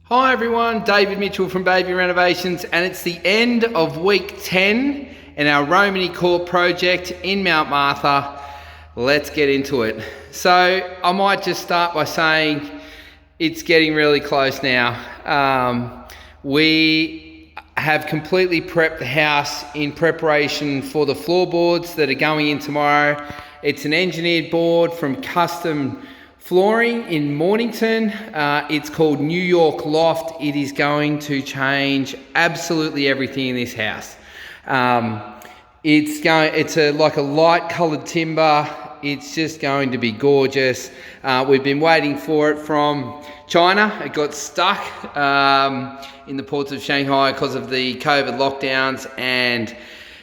Hi everyone, David Mitchell from Bayview Renovations, and it's the end of week 10 in our Romany Court project in Mount Martha. Let's get into it. So I might just start by saying it's getting really close now. We have completely prepped the house in preparation for the floorboards that are going in tomorrow. It's an engineered board from Custom Flooring in Mornington. It's called New York Loft. It is going to change absolutely everything in this house. It's like a light coloured timber. It's just going to be gorgeous. We've been waiting for it from China. It got stuck in the ports of Shanghai because of the COVID lockdowns, and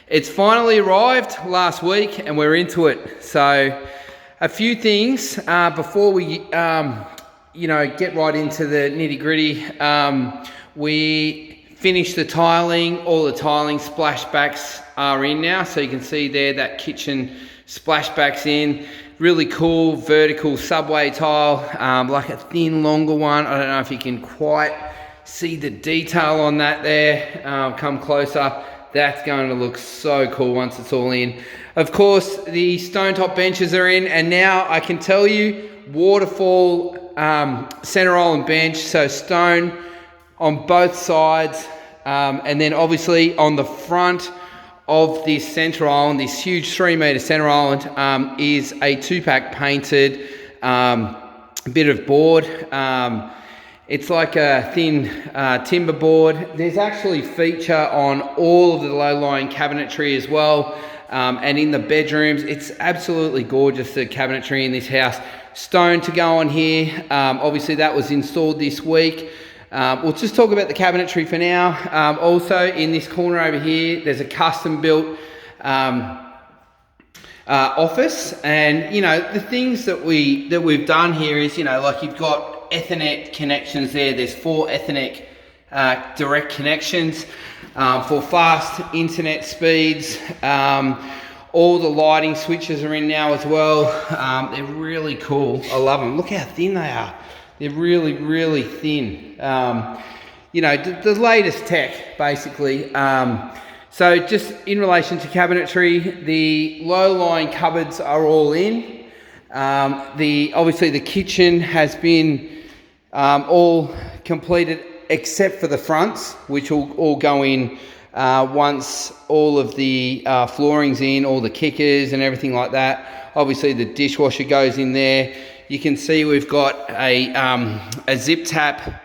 it's finally arrived last week and we're into it. So a few things before we get right into the nitty gritty. We finished the tiling. All the tiling splashbacks are in now, so you can see there that kitchen splashbacks in. Really cool vertical subway tile, like a thin longer one. I don't know if you can quite see the detail on that there. Come closer. That's going to look so cool once it's all in. Of course, the stone top benches are in, and now I can tell you, waterfall center island bench, so stone on both sides, and then obviously on the front of this center island, this huge 3-meter center island, is a 2-pack painted bit of board. It's like a thin timber board. There's actually feature on all of the low-lying cabinetry as well, and in the bedrooms. It's absolutely gorgeous, the cabinetry in this house. Stone to go on here. Obviously that was installed this week. We'll just talk about the cabinetry for now. Also in this corner over here, there's a custom built office, and the things that we've done here is, like you've got Ethernet connections there. There's 4 Ethernet direct connections for fast internet speeds. All the lighting switches are in now as well. They're really cool. I love them. Look how thin they are. They're really, really thin. The latest tech, basically. So just in relation to cabinetry, the low-lying cupboards are all in. Obviously the kitchen has been all completed except for the fronts, which will all go in once all of the flooring's in, all the kickers and everything like that. Obviously the dishwasher goes in there. You can see we've got a zip tap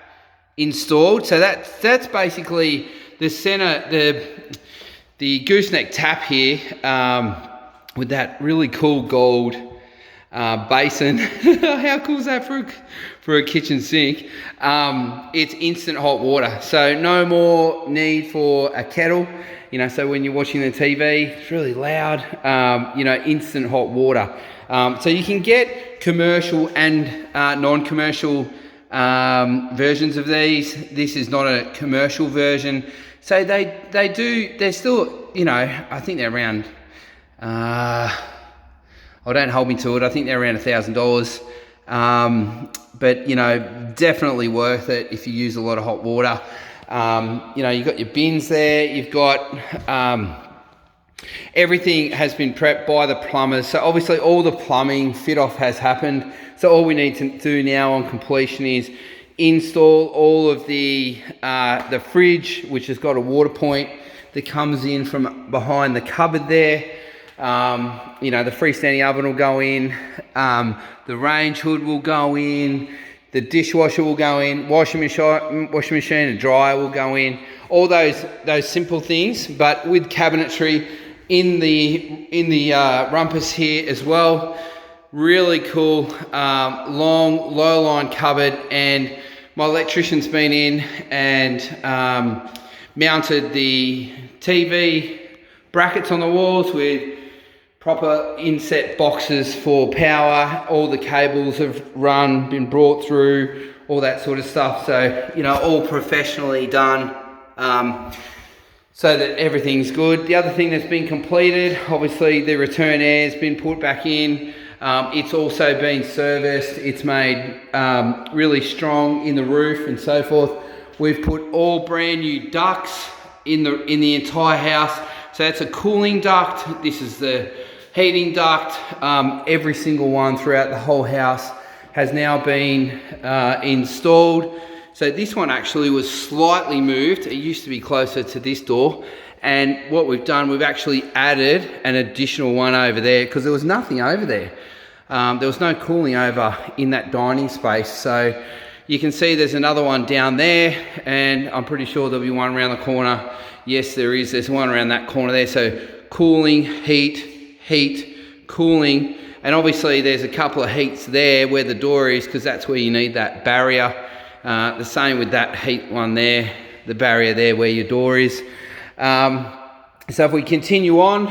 installed. So that's basically the center, the gooseneck tap here, with that really cool gold basin. How cool is that for a kitchen sink? It's instant hot water, so no more need for a kettle. So when you're watching the TV, it's really loud. Instant hot water. So you can get commercial and non-commercial versions of these. This is not a commercial version. So they're still, I think they're around, don't hold me to it, I think they're around $1,000. But definitely worth it if you use a lot of hot water. You've got your bins there. You've got everything has been prepped by the plumbers. So obviously all the plumbing fit off has happened. So all we need to do now on completion is install all of the fridge, which has got a water point that comes in from behind the cupboard there. The freestanding oven will go in, the range hood will go in, the dishwasher will go in, washing machine and dryer will go in, all those simple things. But with cabinetry in the rumpus here as well, really cool, long low line cupboard. And my electrician's been in and mounted the TV brackets on the walls with proper inset boxes for power. All the cables have been brought through, all that sort of stuff. So, all professionally done, so that everything's good. The other thing that's been completed, obviously the return air has been put back in. It's also been serviced. It's made really strong in the roof and so forth. We've put all brand new ducts in the entire house. So that's a cooling duct. This is the heating duct. Every single one throughout the whole house has now been installed. So this one actually was slightly moved. It used to be closer to this door. And what we've done, we've actually added an additional one over there because there was nothing over there. There was no cooling over in that dining space. So you can see there's another one down there, and I'm pretty sure there'll be one around the corner. Yes, there is. There's one around that corner there. So cooling, heat, cooling. And obviously there's a couple of heats there where the door is, because that's where you need that barrier. The same with that heat one there, the barrier there where your door is. So if we continue on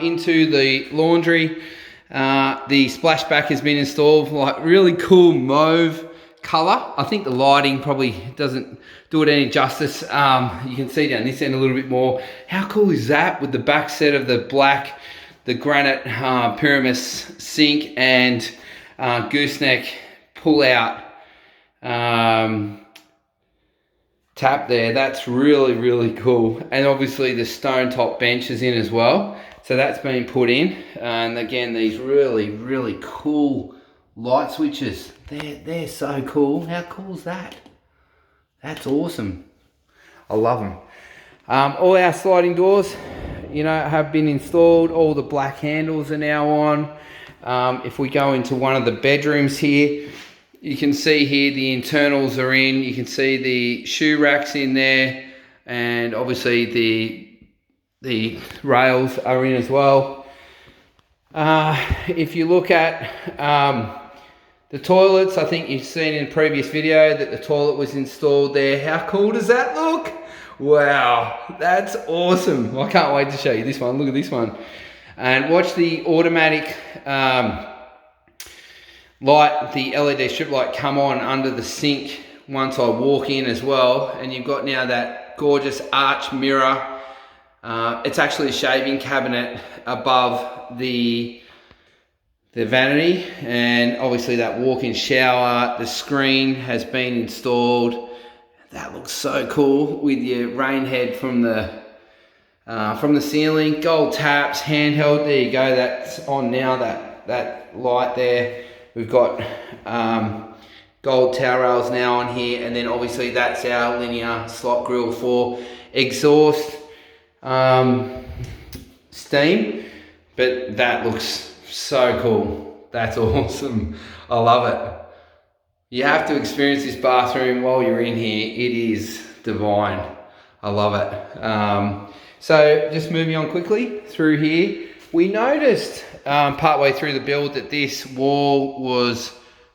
into the laundry, the splashback has been installed, like really cool mauve color. I think the lighting probably doesn't do it any justice. You can see down this end a little bit more. How cool is that, with the back set of the black, the granite pyramid sink and gooseneck pull out tap there. That's really, really cool. And obviously the stone top bench is in as well. So that's been put in. And again, these really, really cool light switches. They're so cool. How cool is that? That's awesome. I love them. All our sliding doors, you know, have been installed. All the black handles are now on. If we go into one of the bedrooms here, you can see here the internals are in. You can see the shoe racks in there, and obviously the rails are in as well. If you look at the toilets, I think you've seen in a previous video that the toilet was installed there. How cool does that look? Wow, that's awesome. I can't wait to show you this one. Look at this one. And watch the automatic light, the LED strip light come on under the sink once I walk in as well. And you've got now that gorgeous arch mirror. It's actually a shaving cabinet above the vanity, and obviously that walk-in shower. The screen has been installed. That looks so cool with your rain head from the ceiling. Gold taps, handheld. There you go. That's on now. That light there. We've got gold towel rails now on here, and then obviously that's our linear slot grill for exhaust steam. But that looks so cool. That's awesome. I love it. You have to experience this bathroom while you're in here. It is divine. I love it. So just moving on quickly through here, we noticed partway through the build that this wall was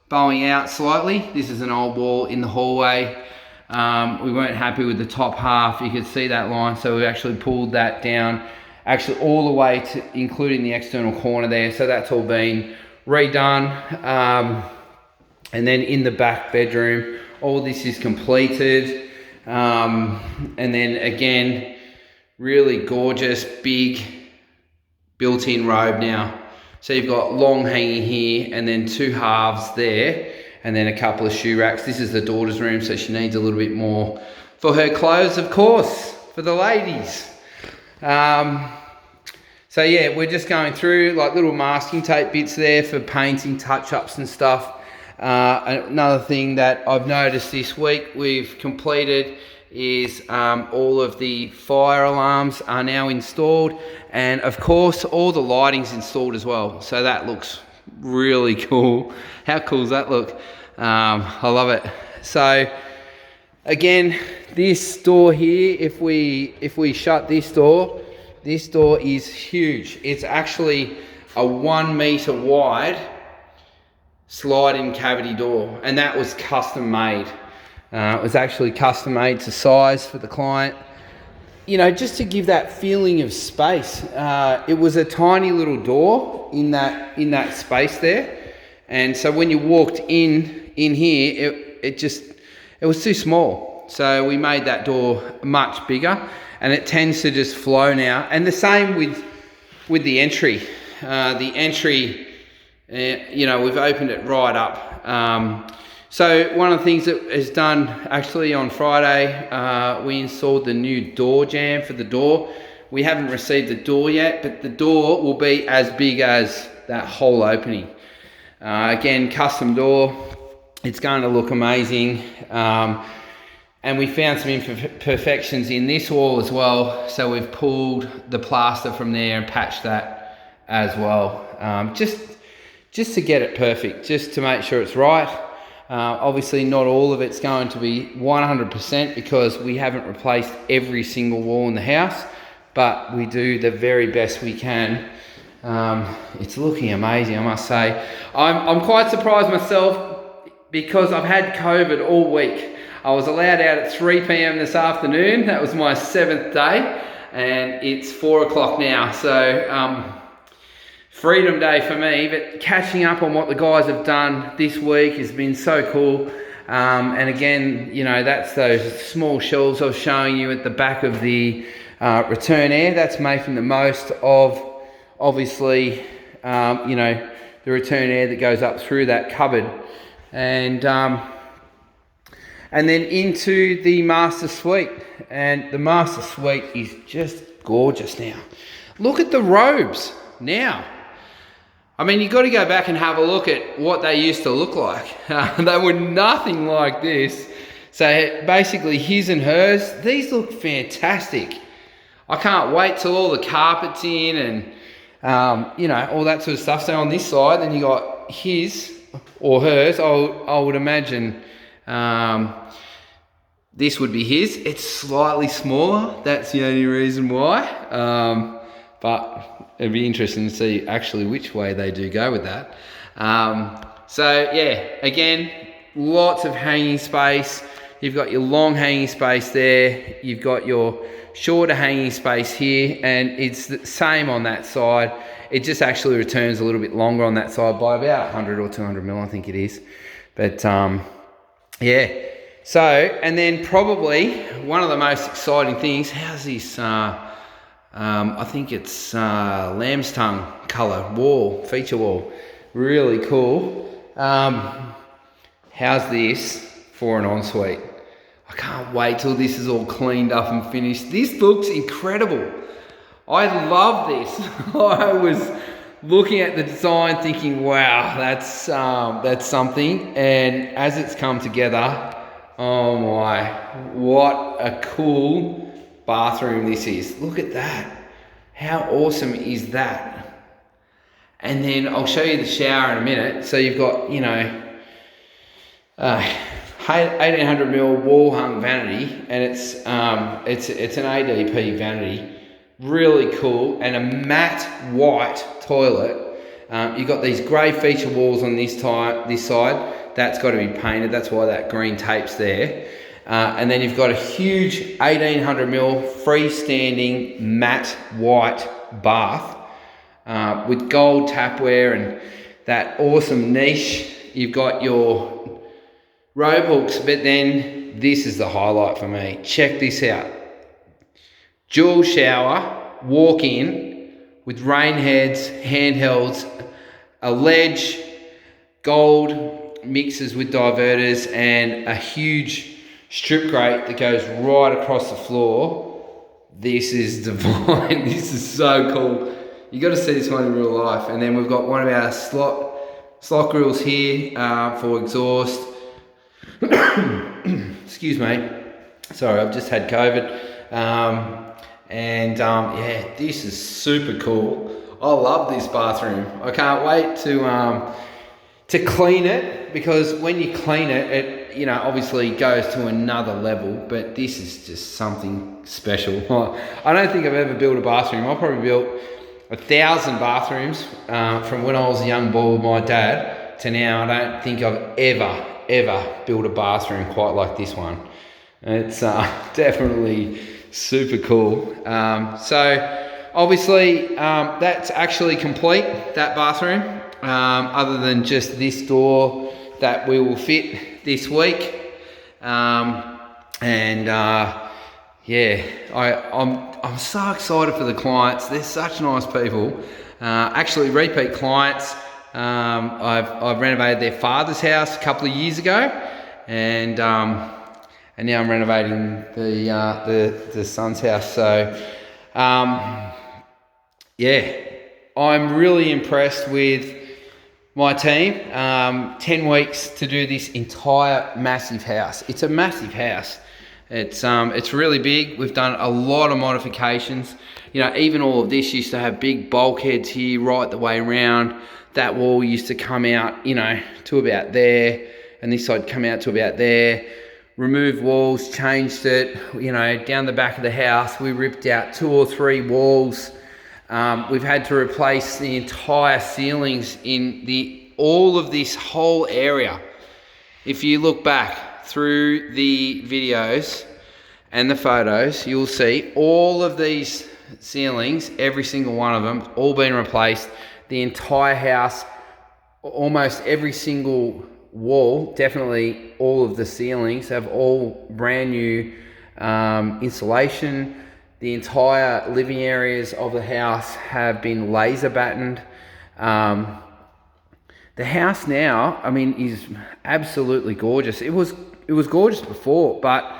bowing out slightly. This is an old wall in the hallway. We weren't happy with the top half. You could see that line, so we actually pulled that down, actually all the way to including the external corner there. So that's all been redone. And then in the back bedroom, all this is completed. And then again, really gorgeous, big built-in robe now. So you've got long hanging here, and then two halves there, and then a couple of shoe racks. This is the daughter's room, so she needs a little bit more for her clothes, of course, for the ladies. So yeah, we're just going through like little masking tape bits there for painting, touch-ups and stuff. Another thing that I've noticed this week we've completed is all of the fire alarms are now installed, and of course all the lighting's installed as well. So that looks really cool. How cool does that look? I love it. So again, this door here, if we shut this door is huge. It's actually a 1 meter wide slide-in cavity door, and that was custom made. It was actually custom made to size for the client, you know, just to give that feeling of space. It was a tiny little door in that space there, and so when you walked in here, it was too small. So we made that door much bigger, and it tends to just flow now. And the same with the entry. The entry you know, we've opened it right up. So one of the things that is done actually on Friday, we installed the new door jamb for the door. We haven't received the door yet, but the door will be as big as that whole opening. Again, custom door. It's going to look amazing. And we found some imperfections in this wall as well. So we've pulled the plaster from there and patched that as well. Just to get it perfect, just to make sure it's right. Obviously not all of it's going to be 100% because we haven't replaced every single wall in the house, but we do the very best we can. It's looking amazing, I must say. I'm quite surprised myself because I've had COVID all week. I was allowed out at 3 p.m. this afternoon. That was my 7th day, and it's 4 o'clock now. So freedom day for me, but catching up on what the guys have done this week has been so cool. And again, you know, that's those small shelves I was showing you at the back of the return air. That's making the most of, obviously, you know, the return air that goes up through that cupboard. And then into the master suite. And the master suite is just gorgeous now. Look at the robes now. I mean, you've got to go back and have a look at what they used to look like. They were nothing like this. So basically his and hers, these look fantastic. I can't wait till all the carpet's in and, you know, all that sort of stuff. So on this side, then you got his or hers. I would imagine this would be his. It's slightly smaller. That's the only reason why. But it'd be interesting to see actually which way they do go with that. So yeah, again, lots of hanging space. You've got your long hanging space there. You've got your shorter hanging space here, and it's the same on that side. It just actually returns a little bit longer on that side by about 100 or 200 mil, I think it is. But yeah. So, and then probably one of the most exciting things, how's this, I think it's lamb's tongue colour wall, feature wall. Really cool. How's this for an ensuite? I can't wait till this is all cleaned up and finished. This looks incredible. I love this. I was looking at the design thinking, wow, that's something. And as it's come together, oh my, what a cool bathroom this is. Look at that. How awesome is that? And then I'll show you the shower in a minute. So you've got, you know, 1800 mil wall hung vanity, and it's an ADP vanity. Really cool, and a matte white toilet. You've got these grey feature walls on this side. That's got to be painted. That's why that green tape's there. And then you've got a huge 1800 mil freestanding matte white bath with gold tapware and that awesome niche. You've got your robe hooks, but then this is the highlight for me. Check this out. Dual shower, walk in with rain heads, handhelds, a ledge, gold mixers with diverters, and a huge strip grate that goes right across the floor. This is divine. This is so cool. You got to see this one in real life. And then we've got one of our slot grills here for exhaust. Excuse me. Sorry, I've just had COVID. Yeah, this is super cool. I love this bathroom. I can't wait to clean it, because when you clean it, it, you know, obviously goes to another level, but this is just something special. I don't think I've ever built a bathroom. I've probably built 1,000 bathrooms from when I was a young boy with my dad to now. I don't think I've ever built a bathroom quite like this one. It's definitely super cool. So obviously that's actually complete, that bathroom. Other than just this door that we will fit this week. Yeah, I'm so excited for the clients. They're such nice people. Actually repeat clients. I've renovated their father's house a couple of years ago, and now I'm renovating the son's house. So yeah, I'm really impressed with my team. 10 weeks to do this entire massive house. It's a massive house. It's really big. We've done a lot of modifications. You know, even all of this used to have big bulkheads here right the way around. That wall used to come out, you know, to about there, and this side come out to about there. Removed walls, changed it, you know, down the back of the house. We ripped out 2 or 3 walls. We've had to replace the entire ceilings in all of this whole area. If you look back through the videos and the photos, you'll see all of these ceilings, every single one of them, all been replaced. The entire house, almost every single wall, definitely all of the ceilings have all brand new insulation. The entire living areas of the house have been laser battened. The house now, I mean, is absolutely gorgeous. It was gorgeous before, but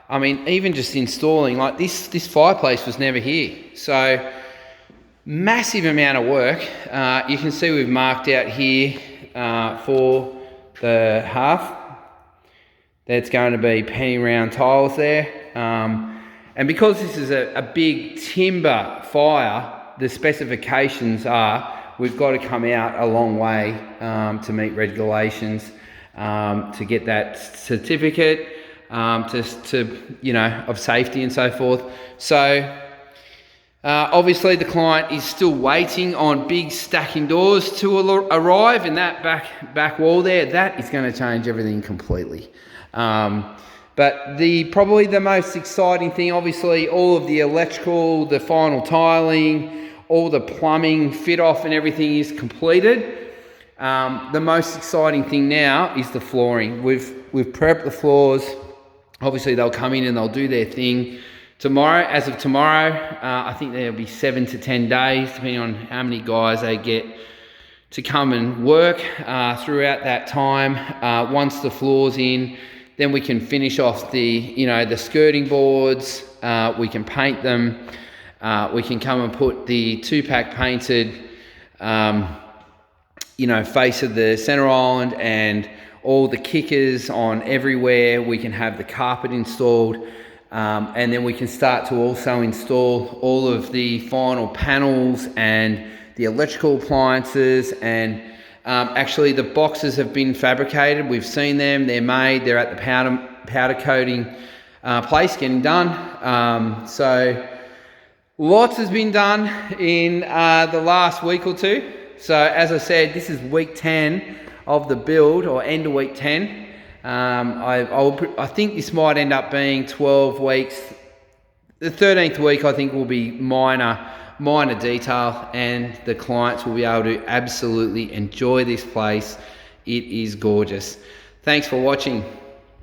I mean, even just installing, like this fireplace was never here. So massive amount of work. You can see we've marked out here for the half. That's going to be penny round tiles there. And because this is a big timber fire, the specifications are we've got to come out a long way to meet regulations, to get that certificate, to you know, of safety and so forth. So obviously the client is still waiting on big stacking doors to arrive, and that back wall there, that is going to change everything completely. But probably the most exciting thing, obviously, all of the electrical, the final tiling, all the plumbing, fit off and everything is completed. The most exciting thing now is the flooring. We've prepped the floors. Obviously, they'll come in and they'll do their thing tomorrow. As of tomorrow, I think there'll be 7 to 10 days, depending on how many guys they get to come and work throughout that time. Once the floor's in, then we can finish off the skirting boards. We can paint them. We can come and put the 2-pack painted, face of the center island and all the kickers on everywhere. We can have the carpet installed, and then we can start to also install all of the final panels and the electrical appliances. And actually the boxes have been fabricated. We've seen them, they're made, they're at the powder coating place getting done. So lots has been done in the last week or two. So as I said, this is week 10 of the build, or end of week 10. I think this might end up being 12 weeks. The 13th week I think will be minor detail, and the clients will be able to absolutely enjoy this place. It is gorgeous. Thanks for watching.